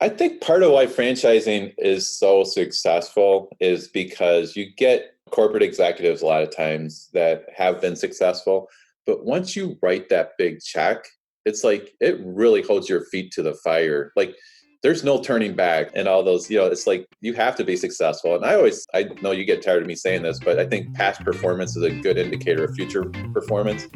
I think part of why franchising is so successful is because you get corporate executives a lot of times that have been successful. But once you write that big check, it's like it really holds your feet to the fire. Like there's no turning back and all those, it's like you have to be successful. And I know you get tired of me saying this, but I think past performance is a good indicator of future performance.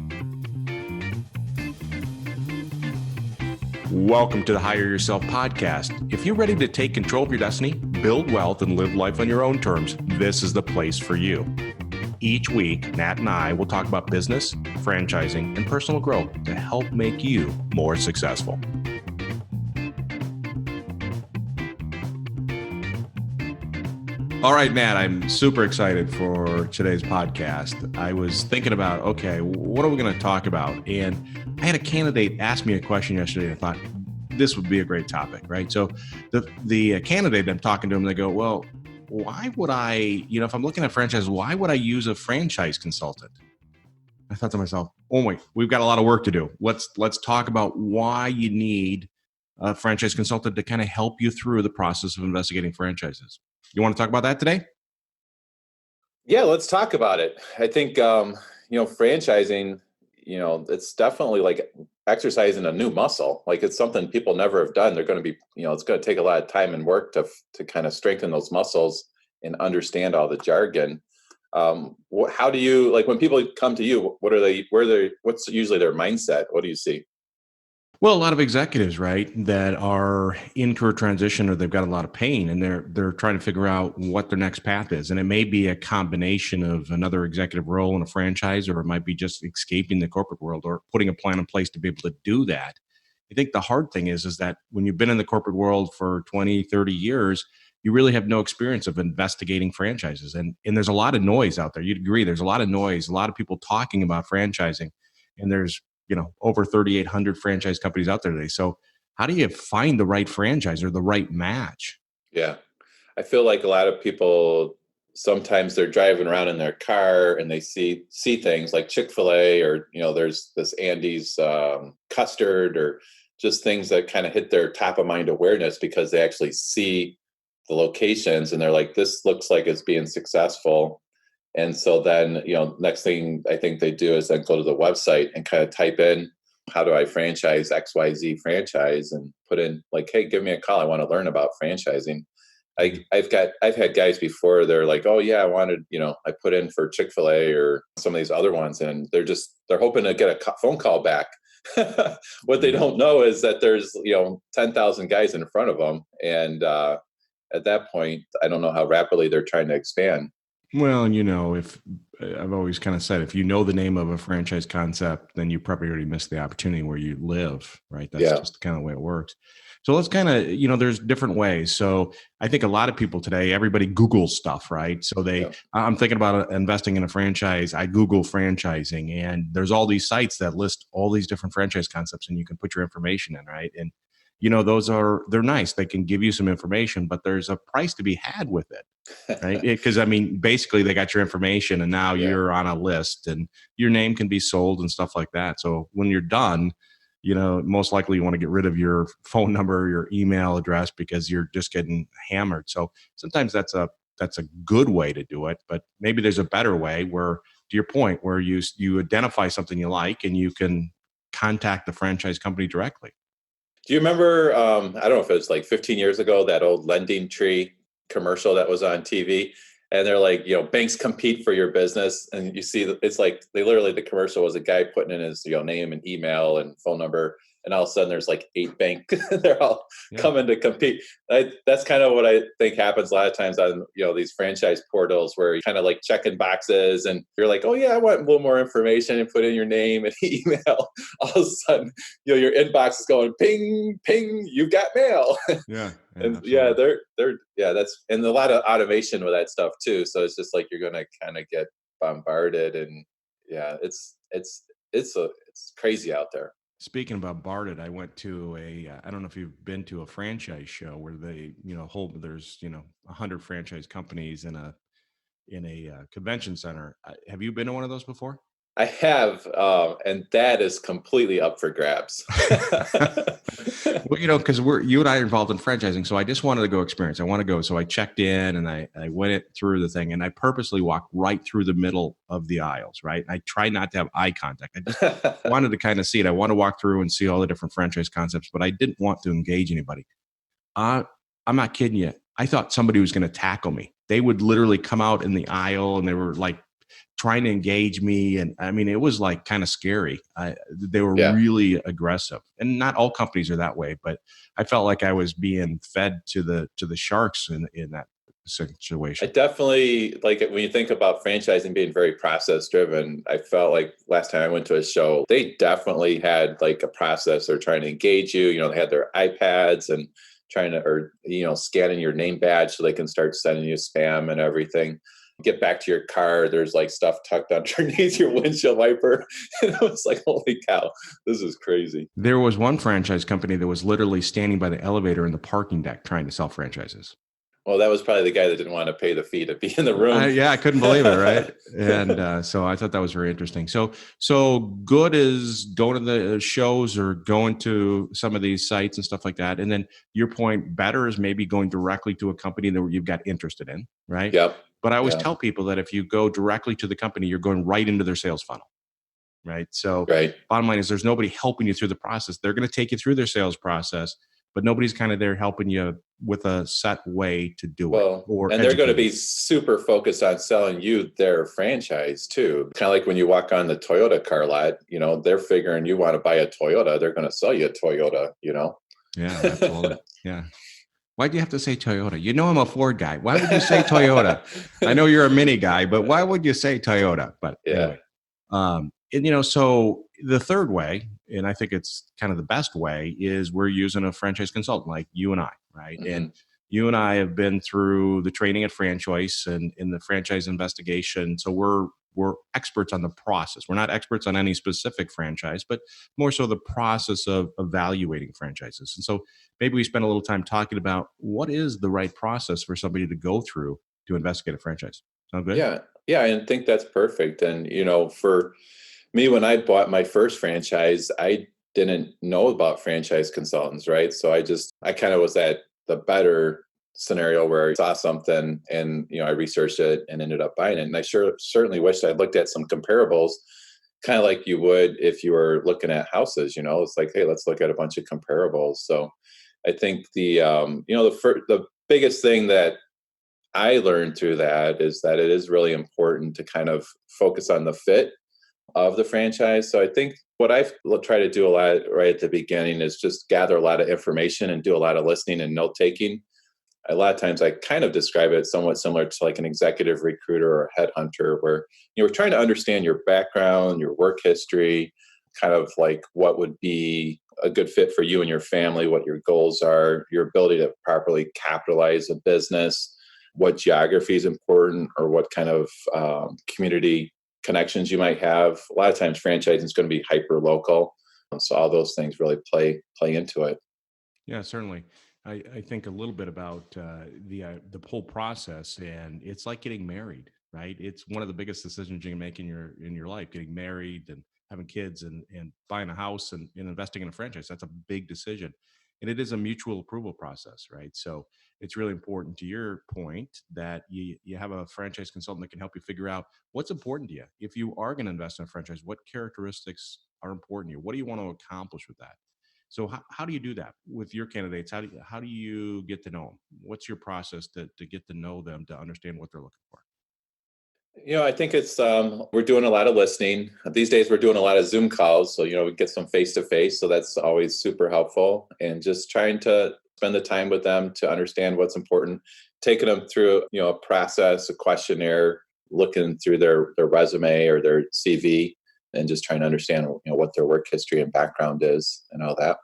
Welcome to the Hire Yourself podcast. If you're ready to take control of your destiny, build wealth, and live life on your own terms, this is the place for you. Each week, Nat and I will talk about business, franchising, and personal growth to help make you more successful. All right, Nat, I'm super excited for today's podcast. I was thinking about, okay, what are we going to talk about? And I had a candidate ask me a question yesterday, and I thought this would be a great topic, right? So the candidate I'm talking to them, they go, well, why would I, if I'm looking at franchise, why would I use a franchise consultant? I thought to myself, oh wait, we've got a lot of work to do. Let's talk about why you need a franchise consultant to kind of help you through the process of investigating franchises. You want to talk about that today? Yeah, let's talk about it. I think franchising, it's definitely like exercising a new muscle. Like it's something people never have done. They're going to be, it's going to take a lot of time and work to kind of strengthen those muscles and understand all the jargon. How do you like when people come to you? What's usually their mindset? What do you see? Well, a lot of executives, right, that are in career transition or they've got a lot of pain and they're trying to figure out what their next path is. And it may be a combination of another executive role in a franchise, or it might be just escaping the corporate world or putting a plan in place to be able to do that. I think the hard thing is that when you've been in the corporate world for 20, 30 years, you really have no experience of investigating franchises. And there's a lot of noise out there. You'd agree. There's a lot of noise, a lot of people talking about franchising, and there's over 3,800 franchise companies out there today. So how do you find the right franchise or the right match? Yeah, I feel like a lot of people sometimes they're driving around in their car and they see things like Chick-fil-A or there's this Andy's custard or just things that kind of hit their top of mind awareness because they actually see the locations and they're like, this looks like it's being successful. And so then, next thing I think they do is then go to the website and kind of type in, how do I franchise XYZ franchise, and put in like, hey, give me a call. I want to learn about franchising. I've had guys before, they're like, oh yeah, I put in for Chick-fil-A or some of these other ones, and they're hoping to get a phone call back. What they don't know is that there's, 10,000 guys in front of them. And at that point, I don't know how rapidly they're trying to expand. Well, if I've always kind of said, if you know the name of a franchise concept, then you probably already missed the opportunity where you live, right? That's Yeah. just kind of the way it works. So let's kind of, there's different ways. So I think a lot of people today, everybody Googles stuff, right? So Yeah. I'm thinking about investing in a franchise. I Google franchising, and there's all these sites that list all these different franchise concepts, and you can put your information in, right? And they're nice. They can give you some information, but there's a price to be had with it, right? Because basically they got your information and now Yeah. you're on a list and your name can be sold and stuff like that. So when you're done, most likely you want to get rid of your phone number, your email address, because you're just getting hammered. So sometimes that's a good way to do it, but maybe there's a better way where, to your point, where you identify something you like and you can contact the franchise company directly. Do you remember, I don't know if it was like 15 years ago, that old Lending Tree commercial that was on TV? And they're like, banks compete for your business. And you see, it's like the commercial was a guy putting in his, name and email and phone number. And all of a sudden there's like 8 banks. They're all coming to compete. That's kind of what I think happens a lot of times on, these franchise portals where you kind of like checking boxes and you're like, oh yeah, I want a little more information, and put in your name and email. All of a sudden, your inbox is going ping, ping, you got mail. Yeah. And Absolutely. that's, and a lot of automation with that stuff too. So it's just like you're going to kind of get bombarded, and yeah, it's crazy out there. Speaking about Barded, I went to I don't know if you've been to a franchise show where they, there's, 100 franchise companies in a convention center. Have you been to one of those before? I have, and that is completely up for grabs. Well, because you and I are involved in franchising, so I just wanted to go experience. I want to go, so I checked in and I went it through the thing, and I purposely walked right through the middle of the aisles. Right, I try not to have eye contact. I just wanted to kind of see it. I want to walk through and see all the different franchise concepts, but I didn't want to engage anybody. Uh, I'm not kidding you. I thought somebody was going to tackle me. They would literally come out in the aisle and they were like trying to engage me. And I mean, it was like kind of scary. They were Yeah. really aggressive, and not all companies are that way, but I felt like I was being fed to the sharks in that I situation. definitely like it when you think about franchising being very process driven. I felt like last time I went to a show, they definitely had like a process. They're trying to engage you. They had their iPads and trying to, or, scanning your name badge so they can start sending you spam and everything. Get back to your car. There's like stuff tucked underneath your windshield wiper. And I was like, holy cow, this is crazy. There was one franchise company that was literally standing by the elevator in the parking deck trying to sell franchises. Well, that was probably the guy that didn't want to pay the fee to be in the room. Yeah, I couldn't believe it, right? And so I thought that was very interesting. So good is going to the shows or going to some of these sites and stuff like that. And then your point, better is maybe going directly to a company that you've got interested in, right? Yep. But I always Yeah. tell people that if you go directly to the company, you're going right into their sales funnel, right? So Right. bottom line is there's nobody helping you through the process. They're going to take you through their sales process, but nobody's kind of there helping you with a set way to do it Well, or and they're going to educating. be super focused on selling you their franchise too. Kind of like when you walk on the Toyota car lot, they're figuring you want to buy a Toyota, they're going to sell you a Toyota. Yeah, absolutely. Yeah. Why do you have to say Toyota? You know I'm a Ford guy. Why would you say Toyota? I know you're a Mini guy, but why would you say Toyota? But Yeah. anyway, and so the third way, and I think it's kind of the best way, is we're using a franchise consultant like you and I, right? And Hmm. you and I have been through the training at franchise and in the franchise investigation, so we're experts on the process. We're not experts on any specific franchise, but more so the process of evaluating franchises. And so maybe we spend a little time talking about what is the right process for somebody to go through to investigate a franchise. Sound good? Yeah. Yeah. I think that's perfect. And, for me, when I bought my first franchise, I didn't know about franchise consultants, right? So I kind of was at the better scenario where I saw something and, I researched it and ended up buying it. And I certainly wished I'd looked at some comparables, kind of like you would if you were looking at houses. It's like, hey, let's look at a bunch of comparables. So I think the biggest thing that I learned through that is that it is really important to kind of focus on the fit of the franchise. So I think what try to do a lot right at the beginning is just gather a lot of information and do a lot of listening and note taking. A lot of times I kind of describe it somewhat similar to like an executive recruiter or a headhunter where we're trying to understand your background, your work history, kind of like what would be a good fit for you and your family, what your goals are, your ability to properly capitalize a business, what geography is important, or what kind of community connections you might have. A lot of times franchising is going to be hyper local. So all those things really play into it. Yeah, certainly. I think a little bit about the whole process, and it's like getting married, right? It's one of the biggest decisions you can make in your life. Getting married and having kids and buying a house and investing in a franchise. That's a big decision, and it is a mutual approval process, right? So it's really important to your point that you have a franchise consultant that can help you figure out what's important to you. If you are going to invest in a franchise, what characteristics are important to you? What do you want to accomplish with that? So how do you do that with your candidates? How do you get to know them? What's your process to get to know them to understand what they're looking for? I think it's we're doing a lot of listening. These days we're doing a lot of Zoom calls, so we get some face to face, so that's always super helpful and just trying to spend the time with them to understand what's important, taking them through, a process, a questionnaire, looking through their resume or their CV and just trying to understand, what their work history and background is and all that.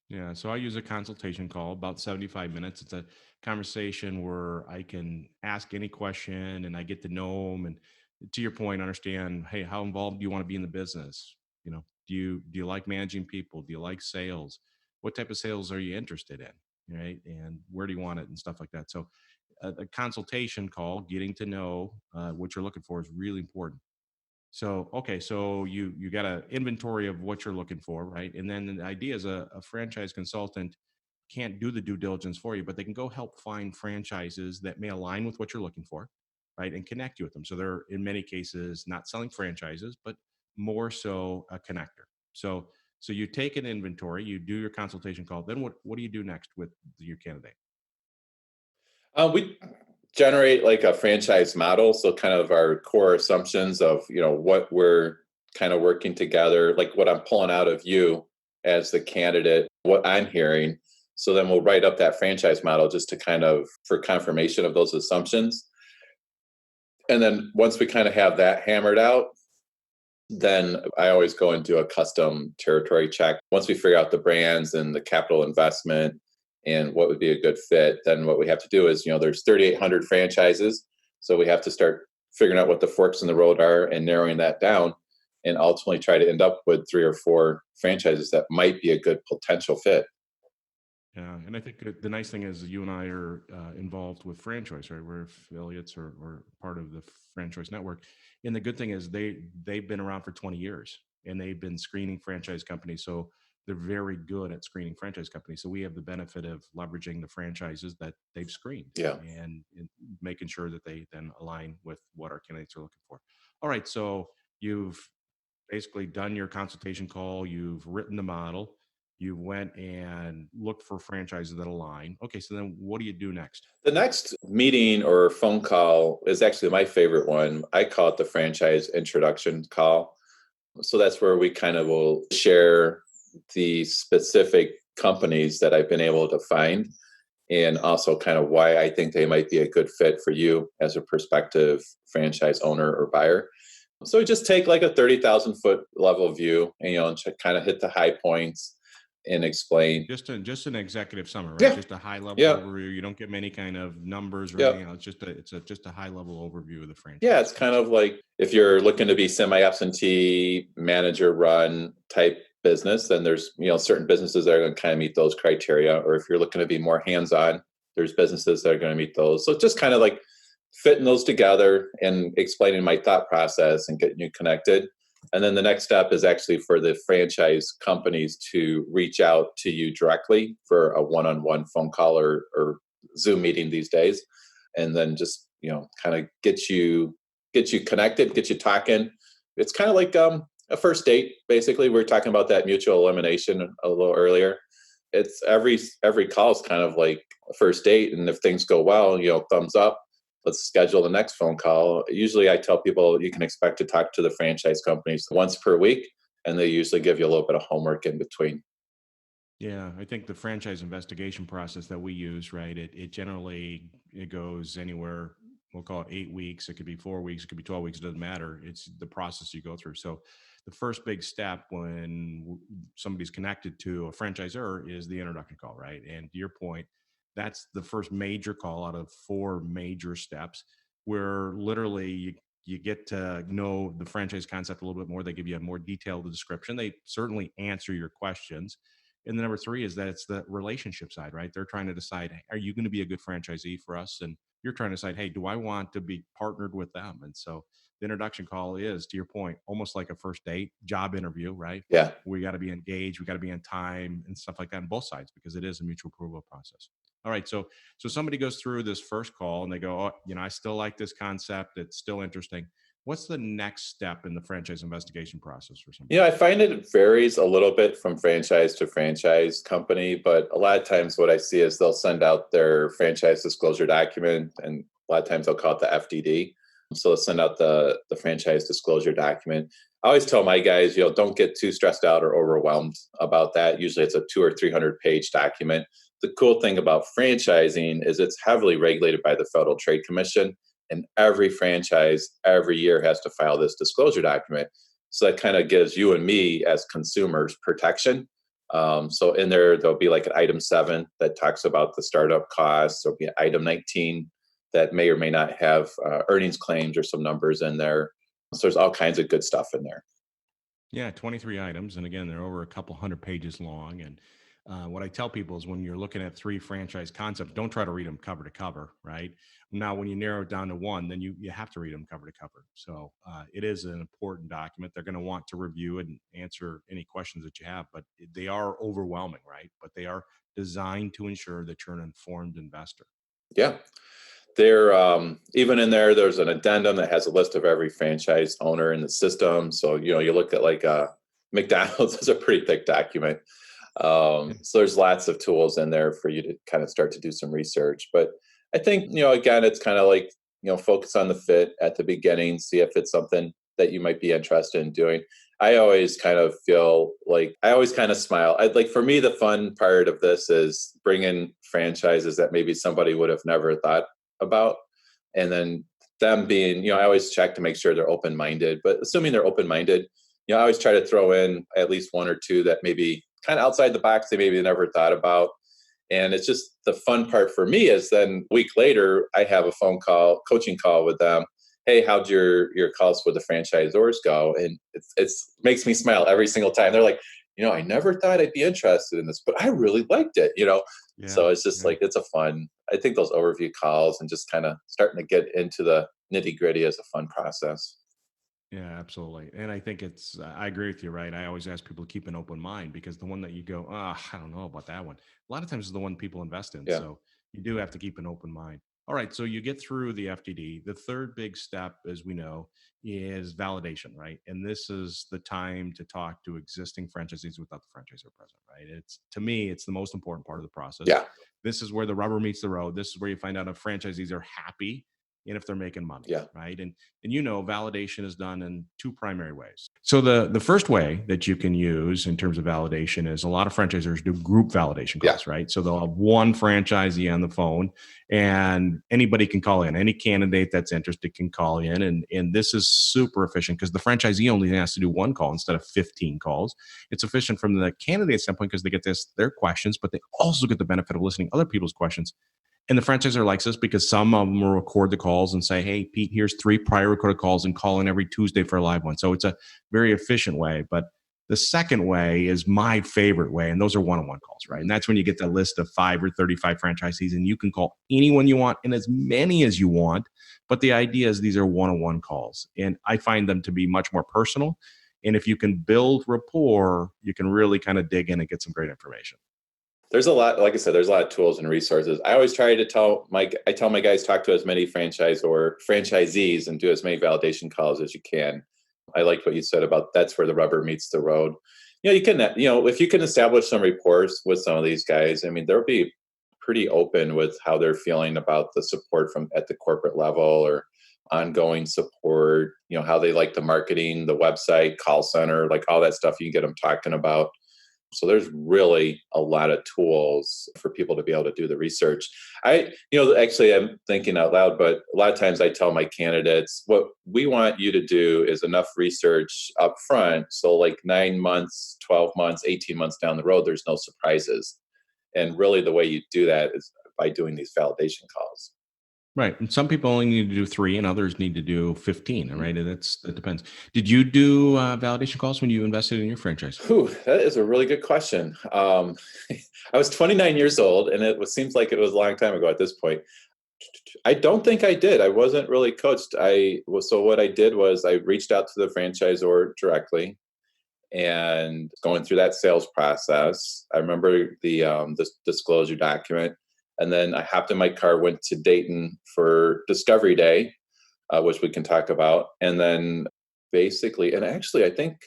Yeah, so I use a consultation call, about 75 minutes. It's a conversation where I can ask any question and I get to know them. And to your point, understand, hey, how involved do you want to be in the business? Do you like managing people? Do you like sales? What type of sales are you interested in? Right. And where do you want it and stuff like that. So a consultation call, getting to know what you're looking for is really important. So, okay, so you got an inventory of what you're looking for, right? And then the idea is a franchise consultant can't do the due diligence for you, but they can go help find franchises that may align with what you're looking for, right? And connect you with them. So they're in many cases not selling franchises, but more so a connector. So you take an inventory, you do your consultation call. Then what do you do next with your candidate? We generate like a franchise model, so kind of our core assumptions of what we're kind of working together, like what I'm pulling out of you as the candidate, what I'm hearing. So then we'll write up that franchise model just to kind of for confirmation of those assumptions. And then once we kind of have that hammered out, then I always go and do a custom territory check. Once we figure out the brands and the capital investment and what would be a good fit, then what we have to do is, there's 3,800 franchises. So we have to start figuring out what the forks in the road are and narrowing that down and ultimately try to end up with 3 or 4 franchises that might be a good potential fit. Yeah, and I think the nice thing is you and I are involved with franchise, right? We're affiliates or part of the franchise network. And the good thing is they've been around for 20 years and they've been screening franchise companies. So they're very good at screening franchise companies. So we have the benefit of leveraging the franchises that they've screened Yeah. and making sure that they then align with what our candidates are looking for. All right, so you've basically done your consultation call, you've written the model, you went and looked for franchises that align. Okay, so then what do you do next? The next meeting or phone call is actually my favorite one. I call it the franchise introduction call. So that's where we kind of will share the specific companies that I've been able to find and also kind of why I think they might be a good fit for you as a prospective franchise owner or buyer. So we just take like a 30,000 foot level view and, kind of hit the high points and explain. Just an executive summary, right? Yeah. Just a high level Yeah. overview. You don't give any kind of numbers or Yeah. anything else. Just a high level overview of the Yeah, franchise. it's kind of Excellent. like if you're looking to be semi-absentee manager run type business, then there's, certain businesses that are going to kind of meet those criteria. Or if you're looking to be more hands-on, there's businesses that are going to meet those. So just kind of like fitting those together and explaining my thought process and getting you connected. And then the next step is actually for the franchise companies to reach out to you directly for a one-on-one phone call or Zoom meeting these days. And then just, kind of get you connected, get you talking. It's kind of like a first date, basically. We are talking about that mutual elimination a little earlier. It's every call is kind of like a first date, and if things go well, thumbs up. Let's schedule the next phone call. Usually, I tell people you can expect to talk to the franchise companies once per week, and they usually give you a little bit of homework in between. Yeah, I think the franchise investigation process that we use, right? It generally it goes anywhere. We'll call it 8 weeks. It could be 4 weeks. It could be 12 weeks. It doesn't matter. It's the process you go through. So, the first big step when somebody's connected to a franchisor is the introduction call, right? And to your point, that's the first major call out of 4 major steps, where literally you get to know the franchise concept a little bit more. They give you a more detailed description. They certainly answer your questions, and the number three is that it's the relationship side, right? They're trying to decide, hey, are you going to be a good franchisee for us? And you're trying to decide, hey, do I want to be partnered with them? And so the introduction call is, to your point, almost like a first date, job interview, right? Yeah. We got to be engaged, we got to be on time and stuff like that on both sides because it is a mutual approval process. All right, so somebody goes through this first call and they go, oh, I still like this concept. It's still interesting. What's the next step in the franchise investigation process for somebody? I find it varies a little bit from franchise to franchise company, but a lot of times what I see is they'll send out their franchise disclosure document, and a lot of times they'll call it the FDD. So they'll send out the franchise disclosure document. I always tell my guys, don't get too stressed out or overwhelmed about that. Usually it's a 200 or 300 page document. The cool thing about franchising is it's heavily regulated by the Federal Trade Commission, and every franchise every year has to file this disclosure document. So that kind of gives you and me as consumers protection. So in there'll be like an item 7 that talks about the startup costs. There'll be an item 19 that may or may not have earnings claims or some numbers in there. So there's all kinds of good stuff in there. Yeah, 23 items. And again, they're over a couple hundred pages long. And What I tell people is when you're looking at three franchise concepts, don't try to read them cover to cover, right? Now, when you narrow it down to one, then you have to read them cover to cover. So it is an important document. They're going to want to review it and answer any questions that you have, but they are overwhelming, right? But they are designed to ensure that you're an informed investor. Yeah. There, even in there, there's an addendum that has a list of every franchise owner in the system. So, you look at like McDonald's is a pretty thick document. Yeah. So there's lots of tools in there for you to kind of start to do some research. But I think, again, it's kind of like, focus on the fit at the beginning, see if it's something that you might be interested in doing. I always kind of feel like I always kind of smile. I'd like for me, the fun part of this is bringing franchises that maybe somebody would have never thought about. And then them being, I always check to make sure they're open minded, but assuming they're open minded, I always try to throw in at least one or two that maybe kind of outside the box they maybe never thought about. And it's just the fun part for me is then a week later, I have a phone call, coaching call with them. Hey, how'd your calls with the franchisors go? And it's makes me smile every single time. They're like, I never thought I'd be interested in this, but I really liked it. Yeah. So it's just Yeah. like it's a fun. I think those overview calls and just kind of starting to get into the nitty gritty is a fun process. Yeah, absolutely. And I think I agree with you, right? I always ask people to keep an open mind because the one that you go, I don't know about that one. A lot of times is the one people invest in. Yeah, So you do have to keep an open mind. All right. So you get through the FDD. The third big step, as we know, is validation, right? And this is the time to talk to existing franchisees without the franchisor present, right? It's to me, it's the most important part of the process. yeah, This is where the rubber meets the road. This is where you find out if franchisees are happy and if they're making money, yeah, right? And validation is done in two primary ways. So the first way that you can use in terms of validation is a lot of franchisors do group validation yeah. calls, right? So they'll have one franchisee on the phone and anybody can call in. Any candidate that's interested can call in. And this is super efficient because the franchisee only has to do one call instead of 15 calls. It's efficient from the candidate standpoint because they get their questions, but they also get the benefit of listening to other people's questions. And the franchisor likes this because some of them will record the calls and say, hey, Pete, here's 3 prior recorded calls and call in every Tuesday for a live one. So it's a very efficient way. But the second way is my favorite way, and those are one-on-one calls, right? And that's when you get the list of 5 or 35 franchisees, and you can call anyone you want and as many as you want. But the idea is these are one-on-one calls, and I find them to be much more personal. And if you can build rapport, you can really kind of dig in and get some great information. There's a lot, like I said, there's a lot of tools and resources. I always try to tell my guys, talk to as many franchisees and do as many validation calls as you can. I like what you said about that's where the rubber meets the road. You can, if you can establish some rapport with some of these guys, I mean, they'll be pretty open with how they're feeling about the support from at the corporate level or ongoing support, how they like the marketing, the website, call center, like all that stuff you can get them talking about. So there's really a lot of tools for people to be able to do the research. Actually, I'm thinking out loud, but a lot of times I tell my candidates, what we want you to do is enough research up front. So like 9 months, 12 months, 18 months down the road, there's no surprises. And really the way you do that is by doing these validation calls. Right. And some people only need to do 3 and others need to do 15. Mhm. Right. And that depends. Did you do validation calls when you invested in your franchise? Whew, that is a really good question. I was 29 years old, and seems like it was a long time ago at this point. I don't think I did. I wasn't really coached. So what I did was I reached out to the franchisor directly and going through that sales process. I remember this disclosure document, and then I hopped in my car, went to Dayton for Discovery Day, which we can talk about, and then basically, and actually, I think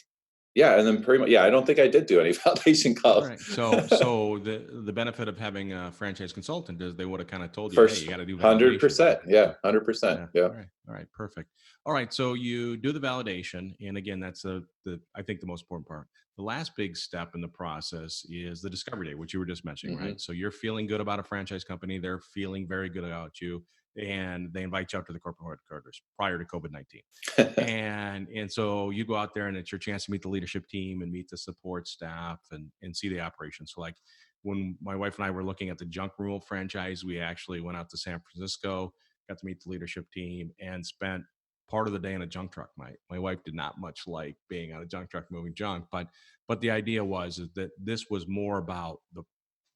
yeah, and then pretty much, yeah, I don't think I did do any validation All calls. right. So the benefit of having a franchise consultant is they would have kind of told you, hey, First you got to do validation, right? 100%. Yeah, So 100%. yeah. Yeah. All right. All right. Perfect. All right. So you do the validation, and again, that's the I think the most important part. The last big step in the process is the discovery day, which you were just mentioning, Hmm. right? So you're feeling good about a franchise company, they're feeling very good about you, and they invite you out to the corporate headquarters prior to COVID-19. And so you go out there and it's your chance to meet the leadership team and meet the support staff and see the operation. So like when my wife and I were looking at the junk removal franchise, we actually went out to San Francisco, got to meet the leadership team and spent part of the day in a junk truck. My wife did not much like being on a junk truck moving junk, but the idea was is that this was more about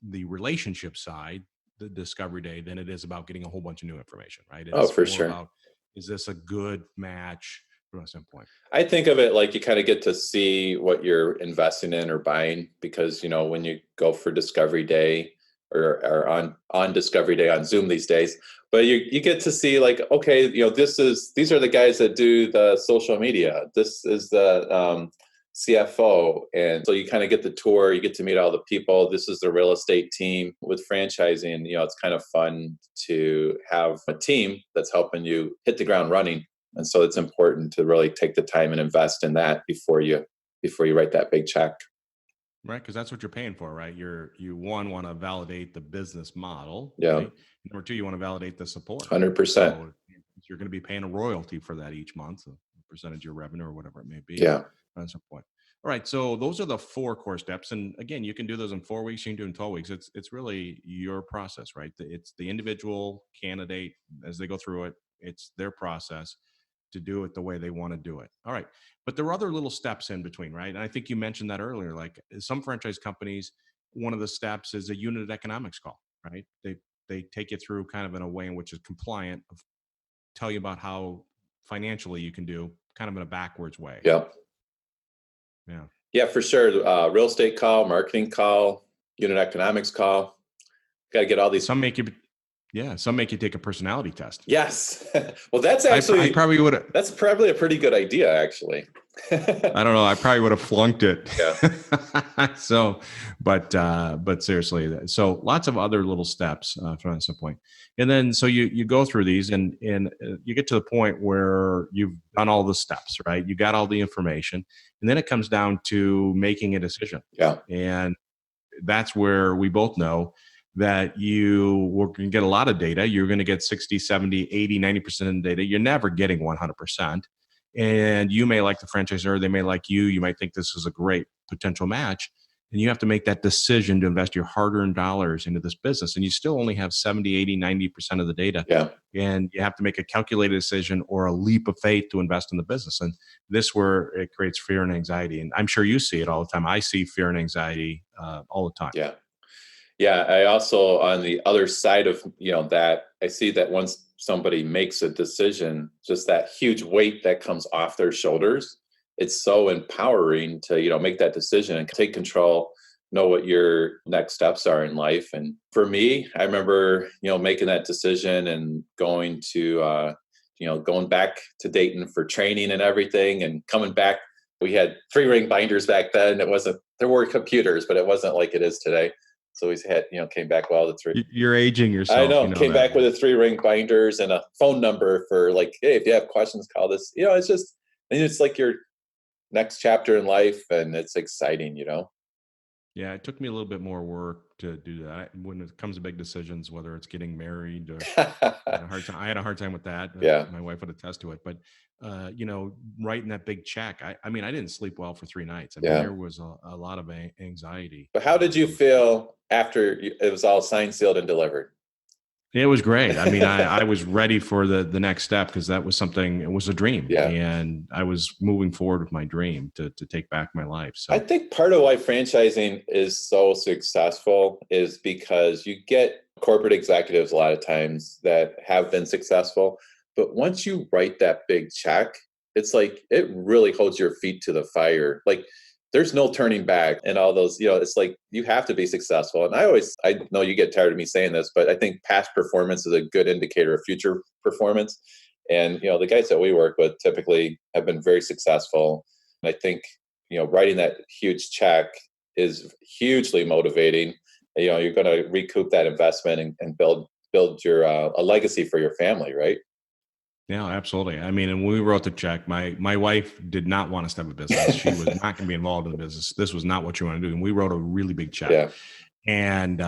the relationship side, the discovery day, than it is about getting a whole bunch of new information, right? Oh, It's for more sure. about, is this a good match from a standpoint? I think of it like you kind of get to see what you're investing in or buying, because when you go for Discovery Day or on Discovery Day on Zoom these days, but you get to see like, okay, these are the guys that do the social media. This is the CFO, and so you kind of get the tour. You get to meet all the people. This is the real estate team. With franchising, it's kind of fun to have a team that's helping you hit the ground running. And so it's important to really take the time and invest in that before you write that big check. Right, because that's what you're paying for, right? You one, want to validate the business model, Yeah, right? Number two, you want to validate the support. 100%. So you're going to be paying a royalty for that each month, a percentage of your revenue or whatever it may be. Yeah, That's the point. All right, so those are the 4 core steps, and again, you can do those in 4 weeks. You can do it in 12 weeks. It's really your process, right? It's the individual candidate as they go through it. It's their process to do it the way they want to do it. All right. But there are other little steps in between, right? And I think you mentioned that earlier. Like some franchise companies, one of the steps is a unit economics call, right? They take you through kind of in a way in which is compliant, of tell you about how financially you can do kind of in a backwards way. yeah, Yeah. yeah, for sure. Real estate call, marketing call, unit economics call. Got to get all these. Some make you take a personality test. Yes. Well, that's I actually probably would have. that's probably a pretty good idea, actually. I don't know. I probably would have flunked it. Yeah. So, but seriously, so lots of other little steps from that point, and then so you go through these, and you get to the point where you've done all the steps, right? You got all the information, and then it comes down to making a decision. Yeah. And that's where we both know that you were going to get a lot of data. You're going to get 60, 70, 80, 90% of the data. You're never getting 100%. And you may like the franchisor, they may like you. You might think this is a great potential match. And you have to make that decision to invest your hard-earned dollars into this business. And you still only have 70, 80, 90% of the data. Yeah. And you have to make a calculated decision or a leap of faith to invest in the business. And this where it creates fear and anxiety. And I'm sure you see it all the time. I see fear and anxiety all the time. Yeah. Yeah. I also, on the other side of, that, I see that once somebody makes a decision, just that huge weight that comes off their shoulders, it's so empowering to, make that decision and take control, know what your next steps are in life. And for me, I remember, making that decision and going to, going back to Dayton for training and everything, and coming back. We had 3-ring binders back then. There were computers, but it wasn't like it is today. So we had, came back well. You're aging yourself. I know. Came back with a 3-ring binders and a phone number for like, hey, if you have questions, call this. It's like your next chapter in life, and it's exciting. Yeah, it took me a little bit more work to do that. When it comes to big decisions, whether it's getting married, or I had a hard time with that. Yeah. My wife would attest to it. But writing that big check, I mean, I didn't sleep well for 3 nights. I mean, there was a lot of anxiety. But how did you feel after it was all signed, sealed, and delivered? It was great. I mean, I was ready for the next step, because that was something. It was a dream, and I was moving forward with my dream to take back my life. So I think part of why franchising is so successful is because you get corporate executives a lot of times that have been successful, but once you write that big check, it's like it really holds your feet to the fire. Like, there's no turning back, and all those, it's like you have to be successful. And I know you get tired of me saying this, but I think past performance is a good indicator of future performance. And, the guys that we work with typically have been very successful. And I think, writing that huge check is hugely motivating. You're going to recoup that investment and build your a legacy for your family, right? Yeah, absolutely. I mean, and when we wrote the check, my wife did not want us to have a business. She was not going to be involved in the business. This was not what she wanted to do. And we wrote a really big check. Yeah. And,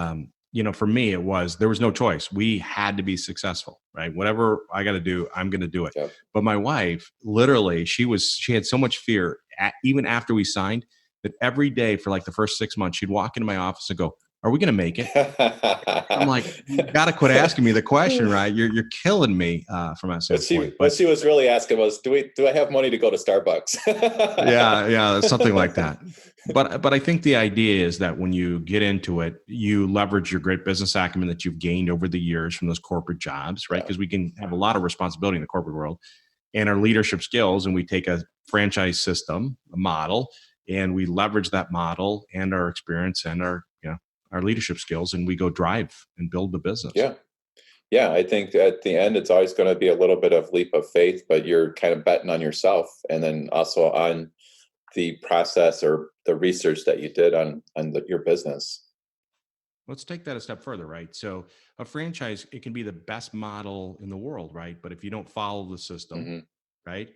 for me, there was no choice. We had to be successful, right? Whatever I got to do, I'm going to do it. Yeah. But my wife, literally, she had so much fear, even after we signed, that every day for like the first 6 months, she'd walk into my office and go, Are we going to make it? I'm like, you got to quit asking me the question, right? You're killing me from that standpoint. What she was really asking was, do I have money to go to Starbucks? Yeah, something like that. But I think the idea is that when you get into it, you leverage your great business acumen that you've gained over the years from those corporate jobs, right? Because we can have a lot of responsibility in the corporate world, and our leadership skills, and we take a franchise system, a model, and we leverage that model and our experience and our leadership skills, and we go drive and build the business. Yeah, I think at the end, it's always going to be a little bit of leap of faith, but you're kind of betting on yourself, and then also on the process or the research that you did on your business. Let's take that a step further, right? So a franchise, it can be the best model in the world, right? But if you don't follow the system, Mm-hmm. right?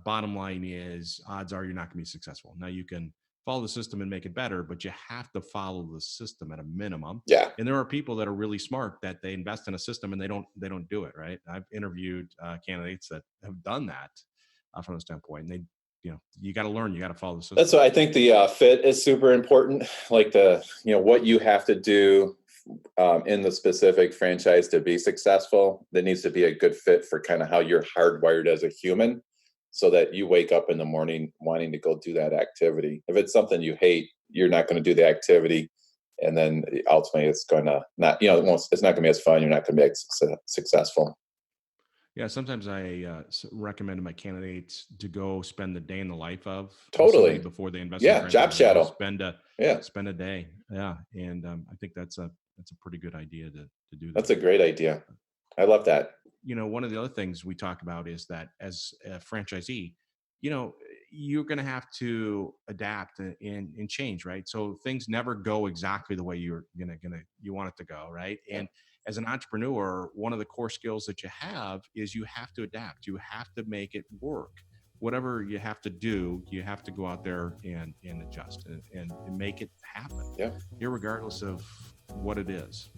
Bottom line is odds are you're not going to be successful. Now you can follow the system and make it better, but you have to follow the system at a minimum. Yeah. And there are people that are really smart that they invest in a system and they don't do it, right? I've interviewed candidates that have done that from a standpoint, and you got to learn, you got to follow the system. That's why I think the fit is super important. Like what you have to do in the specific franchise to be successful, there needs to be a good fit for kind of how you're hardwired as a human, so that you wake up in the morning wanting to go do that activity. If it's something you hate, you're not going to do the activity. And then ultimately it's going to not, it's not going to be as fun. You're not going to be successful. Yeah, sometimes I recommend to my candidates to go spend the day in the life of Totally before they invest. Yeah, job shadow. Spend a day. Yeah, and I think that's a pretty good idea to do that. That's a great idea. I love that. One of the other things we talk about is that as a franchisee, you're going to have to adapt and change, right? So things never go exactly the way you want it to go, right? And as an entrepreneur, one of the core skills that you have is you have to adapt. You have to make it work. Whatever you have to do, you have to go out there and adjust and make it happen. Yeah. Irregardless of what it is.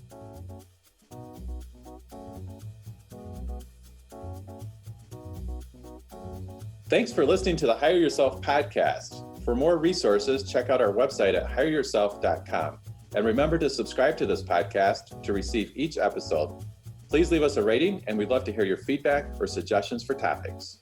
Thanks for listening to the Hire Yourself podcast. For more resources, check out our website at hireyourself.com. And remember to subscribe to this podcast to receive each episode. Please leave us a rating, and we'd love to hear your feedback or suggestions for topics.